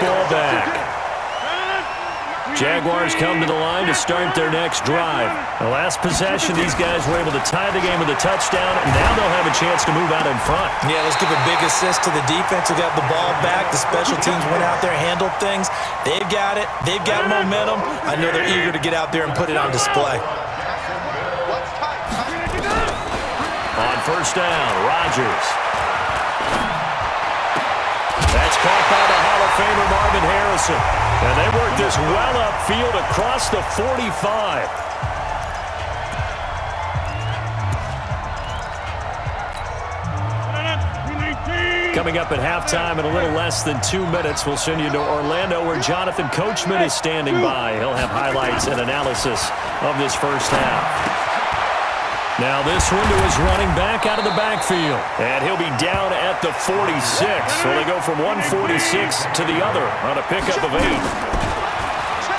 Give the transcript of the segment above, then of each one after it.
football back. Jaguars come to the line to start their next drive. The last possession, these guys were able to tie the game with a touchdown, and now they'll have a chance to move out in front. Yeah, let's give a big assist to the defense who got the ball back. The special teams went out there, handled things. They've got it. They've got momentum. I know they're eager to get out there and put it on display. On first down, Rodgers. That's caught by the Hall of Famer Marvin Harrison. And they work this well upfield across the 45. Coming up at halftime in a little less than 2 minutes, we'll send you to Orlando where Jonathan Coachman is standing by. He'll have highlights and analysis of this first half. Now this window is running back out of the backfield. And he'll be down at the 46. So they go from 146 to the other on a pickup of 8.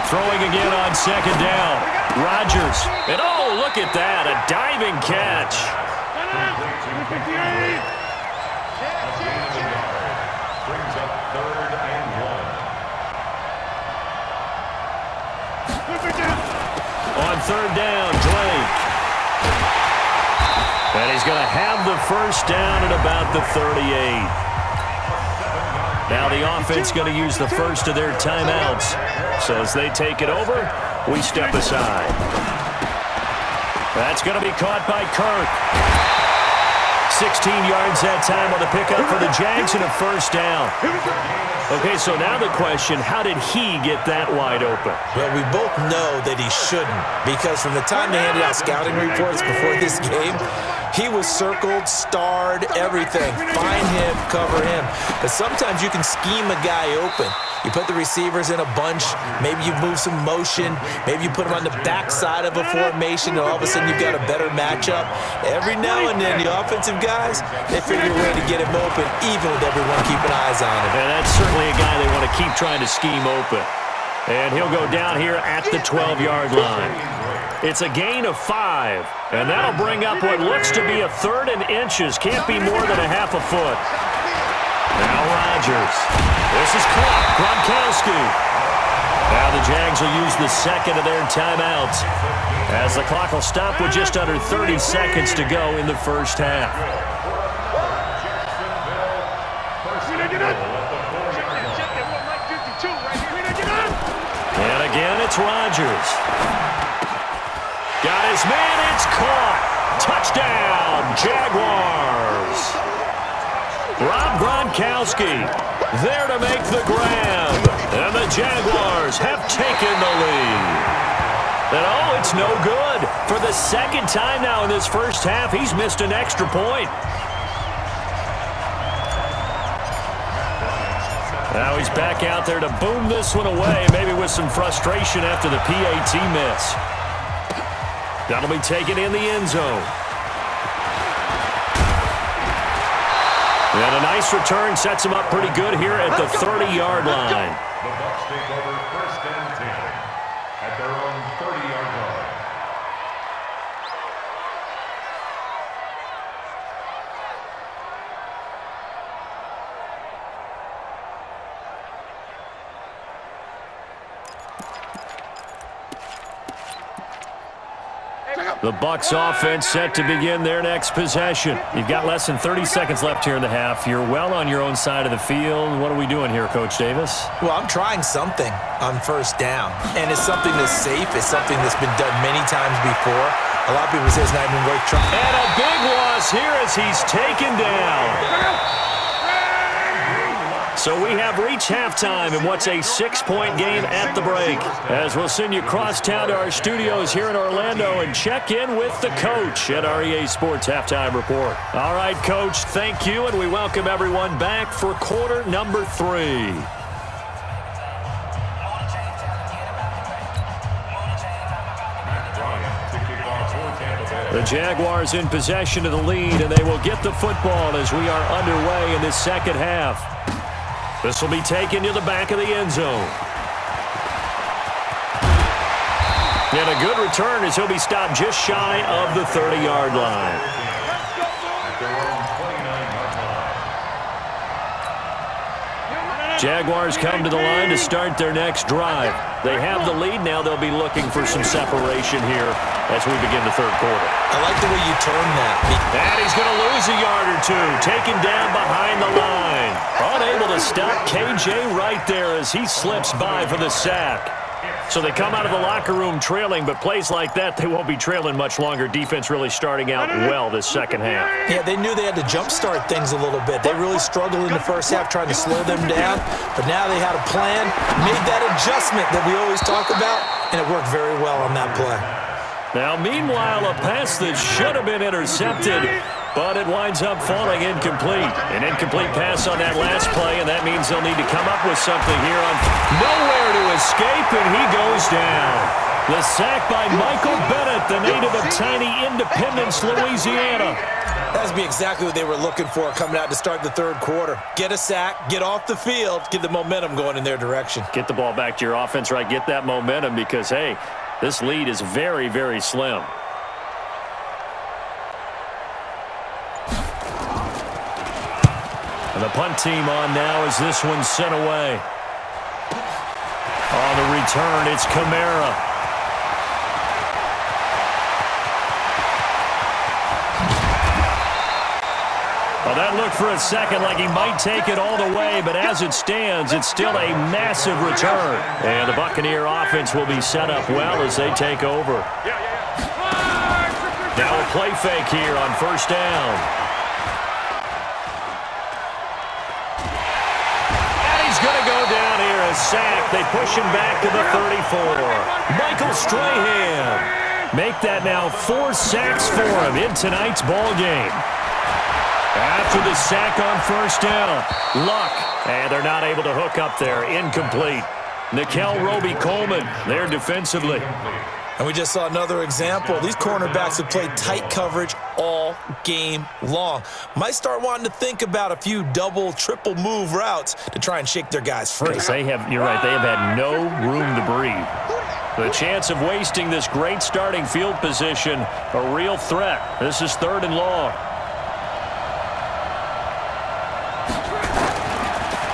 Throwing again on second down. Rodgers. And oh, look at that. A diving catch. Brings up 3rd and 1. On third down, Drake. And he's going to have the first down at about the 38. Now the offense going to use the first of their timeouts. So as they take it over, we step aside. That's going to be caught by Kirk. 16 yards that time on the pickup for the Jags and a first down. Okay, so now the question, how did he get that wide open? Well, we both know that he shouldn't, because from the time they handed out scouting reports before this game, he was circled, starred, everything. Find him, cover him. But sometimes you can scheme a guy open. You put the receivers in a bunch. Maybe you move some motion. Maybe you put them on the backside of a formation, and all of a sudden you've got a better matchup. Every now and then, the offensive guys, they figure a way to get him open, even with everyone keeping eyes on him. And that's certainly a guy they want to keep trying to scheme open. And he'll go down here at the 12-yard line. It's a gain of 5, and that'll bring up what looks to be a 3rd and inches. Can't be more than a half a foot. Now Rodgers. This is caught. Gronkowski. Now the Jags will use the second of their timeouts, as the clock will stop with just under 30 seconds to go in the first half. And again, it's Rodgers. Got his man, it's caught. Touchdown, Jaguars. Rob Gronkowski there to make the grab. And the Jaguars have taken the lead. And oh, it's no good. For the second time now in this first half, he's missed an extra point. Now he's back out there to boom this one away, maybe with some frustration after the PAT miss. That'll be taken in the end zone. And a nice return sets him up pretty good here at the 30-yard line. The Bucs take over 1st and 10 at their own 30-yard line. The Bucs offense set to begin their next possession. You've got less than 30 seconds left here in the half. You're well on your own side of the field. What are we doing here, Coach Davis? Well, I'm trying something on first down, and it's something that's safe. It's something that's been done many times before. A lot of people say it's not even worth trying. And a big loss here as he's taken down. So we have reached halftime in what's a 6-point game at the break, as we'll send you crosstown to our studios here in Orlando and check in with the coach at our EA Sports Halftime Report. All right, Coach, thank you, and we welcome everyone back for quarter number 3. The Jaguars in possession of the lead, and they will get the football as we are underway in this second half. This will be taken to the back of the end zone. And a good return as he'll be stopped just shy of the 30-yard line. Jaguars come to the line to start their next drive. They have the lead. Now they'll be looking for some separation here as we begin the third quarter. I like the way you turn that. And he's going to lose a yard or two. Taken down behind the line. Unable to stop KJ right there as he slips by for the sack. So they come out of the locker room trailing, but plays like that, they won't be trailing much longer. Defense really starting out well this second half. Yeah, they knew they had to jumpstart things a little bit. They really struggled in the first half trying to slow them down, but now they had a plan, made that adjustment that we always talk about, and it worked very well on that play. Now, meanwhile, a pass that should have been intercepted, but it winds up falling incomplete. An incomplete pass on that last play, and that means they'll need to come up with something here on nowhere to escape, and he goes down. The sack by Michael Bennett, the native of tiny Independence, Louisiana. That would be exactly what they were looking for coming out to start the third quarter. Get a sack, get off the field, get the momentum going in their direction. Get the ball back to your offense, right? Get that momentum because, hey, this lead is very, very slim. And the punt team on now as this one's sent away. On the return, it's Kamara. Well, that looked for a second like he might take it all the way, but as it stands, it's still a massive return. And the Buccaneer offense will be set up well as they take over. Now a play fake here on first down. Going to go down here, a sack. They push him back to the 34. Michael Strahan. Make that now 4 sacks for him in tonight's ball game. After the sack on first down, Luck. And they're not able to hook up there. Incomplete. Nickel Roby-Coleman there defensively. And we just saw another example. These cornerbacks have played tight coverage all game long. Might start wanting to think about a few double, triple move routes to try and shake their guys free. Yes, you're right, they have had no room to breathe. The chance of wasting this great starting field position, a real threat. This is 3rd and long.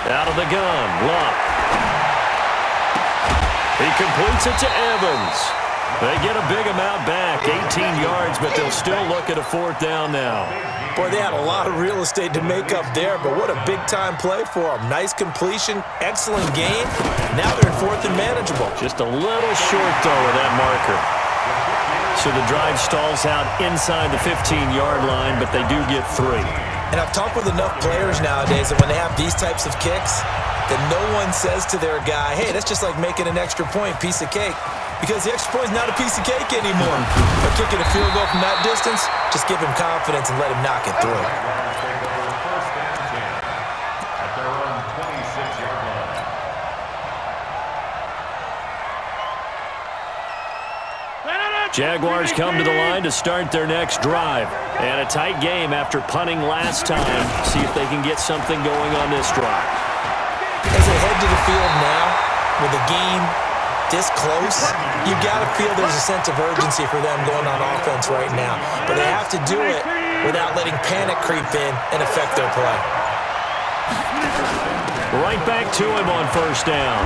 Out of the gun, Luck. He completes it to Evans. They get a big amount back, 18 yards, but they'll still look at a 4th down now. Boy, they had a lot of real estate to make up there, but what a big-time play for them. Nice completion, excellent game. Now they're in 4th and manageable. Just a little short, though, of that marker. So the drive stalls out inside the 15-yard line, but they do get 3. And I've talked with enough players nowadays that when they have these types of kicks, that no one says to their guy, hey, that's just like making an extra point, piece of cake. Because the extra point is not a piece of cake anymore. But kicking a field goal from that distance, just give him confidence and let him knock it through. First and 10 at their own 26-yard line. Jaguars come to the line to start their next drive. And a tight game after punting last time. See if they can get something going on this drive. As they head to the field now, with the game this close, you got to feel there's a sense of urgency for them going on offense right now. But they have to do it without letting panic creep in and affect their play. Right back to him on first down.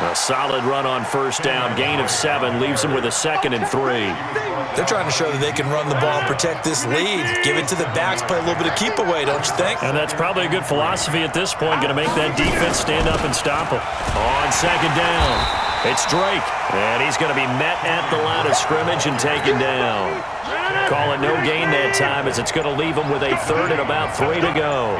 A solid run on first down. Gain of 7 leaves him with a 2nd and 3. They're trying to show that they can run the ball and protect this lead. Give it to the backs, play a little bit of keep away, don't you think? And that's probably a good philosophy at this point. Going to make that defense stand up and stop them. On second down, it's Drake. And he's going to be met at the line of scrimmage and taken down. Call it no gain that time as it's going to leave him with a 3rd and about 3 to go.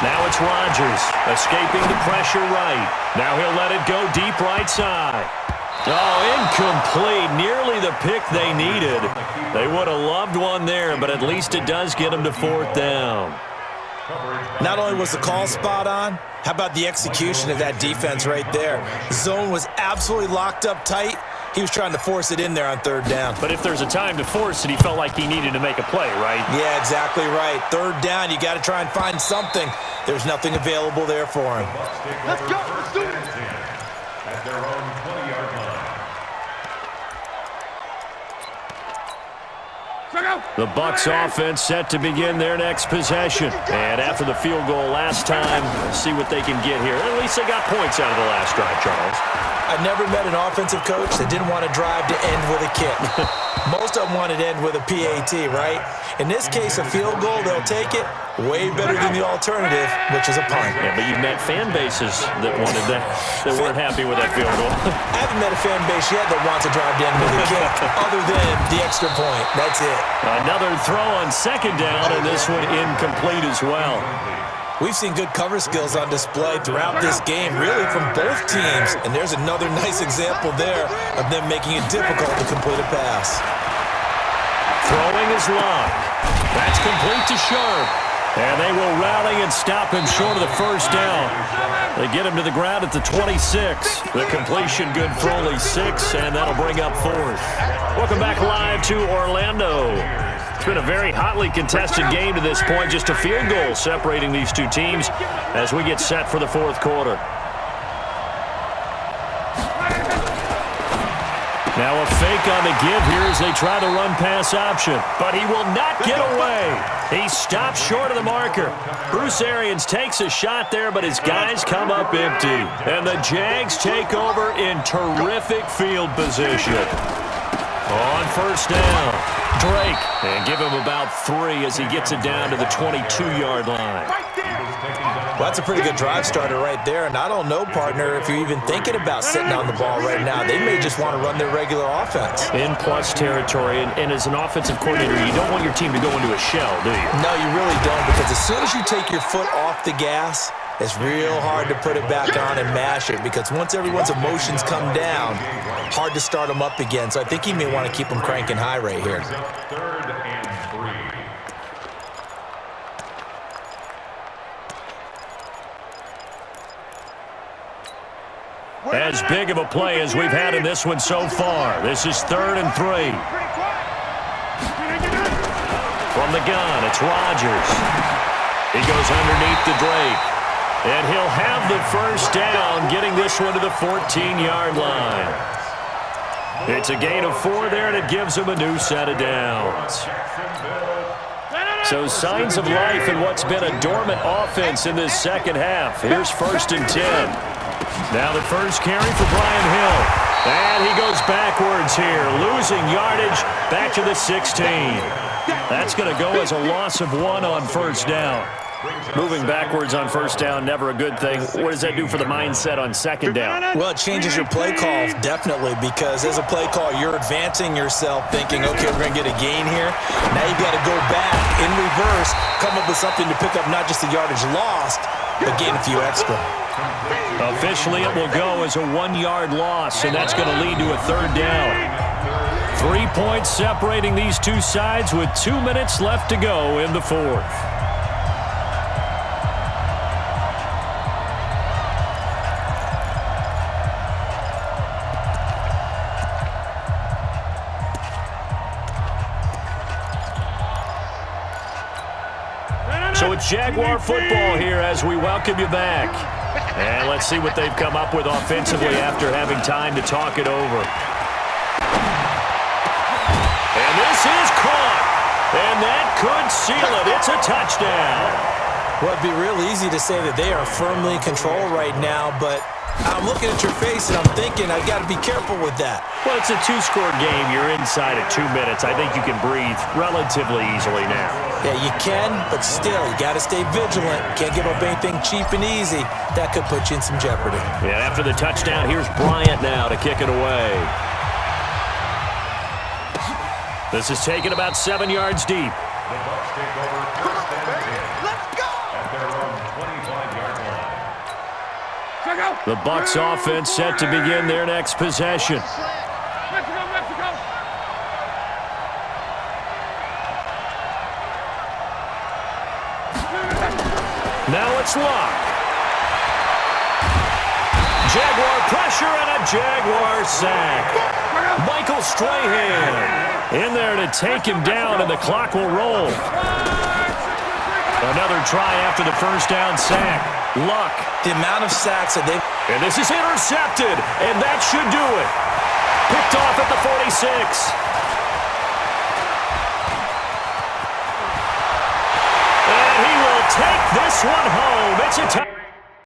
Now it's Rodgers, escaping the pressure right. Now he'll let it go deep right side. Oh, incomplete. Nearly the pick they needed. They would have loved one there, but at least it does get them to 4th down. Not only was the call spot on, how about the execution of that defense right there? The zone was absolutely locked up tight. He was trying to force it in there on 3rd down. But if there's a time to force it, he felt like he needed to make a play, right? Yeah, exactly right. 3rd down, you got to try and find something. There's nothing available there for him. Let's go. Let's do it. At their own 20-yard line. The Bucs offense set to begin their next possession. And after the field goal last time, see what they can get here. At least they got points out of the last drive, Charles. I never met an offensive coach that didn't want to drive to end with a kick. Most of them wanted to end with a PAT, right? In this case, a field goal, they'll take it. Way better than the alternative, which is a punt. Yeah, but you've met fan bases that wanted that, that weren't happy with that field goal. I haven't met a fan base yet that wants to drive to end with a kick, other than the extra point. That's it. Another throw on second down, and this one incomplete as well. We've seen good cover skills on display throughout this game, really from both teams. And there's another nice example there of them making it difficult to complete a pass. Throwing is Locke. That's complete to Sharp. And they will rally and stop him short of the first down. They get him to the ground at the 26. The completion good for only 6, and that'll bring up 4th. Welcome back live to Orlando. It's been a very hotly contested game to this point. Just a field goal separating these two teams as we get set for the 4th quarter. Now a fake on the give here as they try the run-pass option. But he will not get away. He stops short of the marker. Bruce Arians takes a shot there, but his guys come up empty. And the Jags take over in terrific field position. On first down, Drake. And give him about 3 as he gets it down to the 22-yard line. Well, that's a pretty good drive starter right there. And I don't know, partner, if you're even thinking about sitting on the ball right now. They may just want to run their regular offense. In plus territory, and as an offensive coordinator, you don't want your team to go into a shell, do you? No, you really don't, because as soon as you take your foot off the gas, it's real hard to put it back on and mash it, because once everyone's emotions come down, hard to start them up again. So I think he may want to keep them cranking high right here. 3rd and 3. As big of a play as we've had in this one so far. This is 3rd and 3. From the gun, it's Rodgers. He goes underneath to Drake. And he'll have the first down, getting this one to the 14-yard line. It's a gain of 4 there, and it gives him a new set of downs. So signs of life in what's been a dormant offense in this second half. Here's 1st and 10. Now the first carry for Brian Hill. And he goes backwards here, losing yardage back to the 16. That's going to go as a loss of 1 on first down. Moving backwards on first down, never a good thing. What does that do for the mindset on second down? Well, it changes your play call, definitely, because as a play call, you're advancing yourself thinking, okay, we're going to get a gain here. Now you've got to go back in reverse, come up with something to pick up not just the yardage lost, but gain a few extra. Officially, it will go as a 1-yard loss, and that's going to lead to a 3rd down. 3 points separating these two sides with 2 minutes left to go in the 4th. So it's Jaguar football here as we welcome you back. And let's see what they've come up with offensively after having time to talk it over. And this is caught. And that could seal it. It's a touchdown. Well, it'd be real easy to say that they are firmly in control right now, but I'm looking at your face and I'm thinking I've got to be careful with that. Well, it's a 2-score game. You're inside at 2 minutes. I think you can breathe relatively easily now. Yeah, you can, but still, you got to stay vigilant. Can't give up anything cheap and easy. That could put you in some jeopardy. Yeah, after the touchdown, here's Bryant now to kick it away. This is taken about 7 yards deep. The Bucs take over 1st and 10. Let's go! At their own 25-yard line. The Bucs offense set to begin their next possession. Now it's Locke. Jaguar pressure and a Jaguar sack. Michael Strahan in there to take him down, and the clock will roll. Another try after the first down sack. Luck. The amount of sacks that they've... And this is intercepted, and that should do it. Picked off at the 46. take this one home. It's a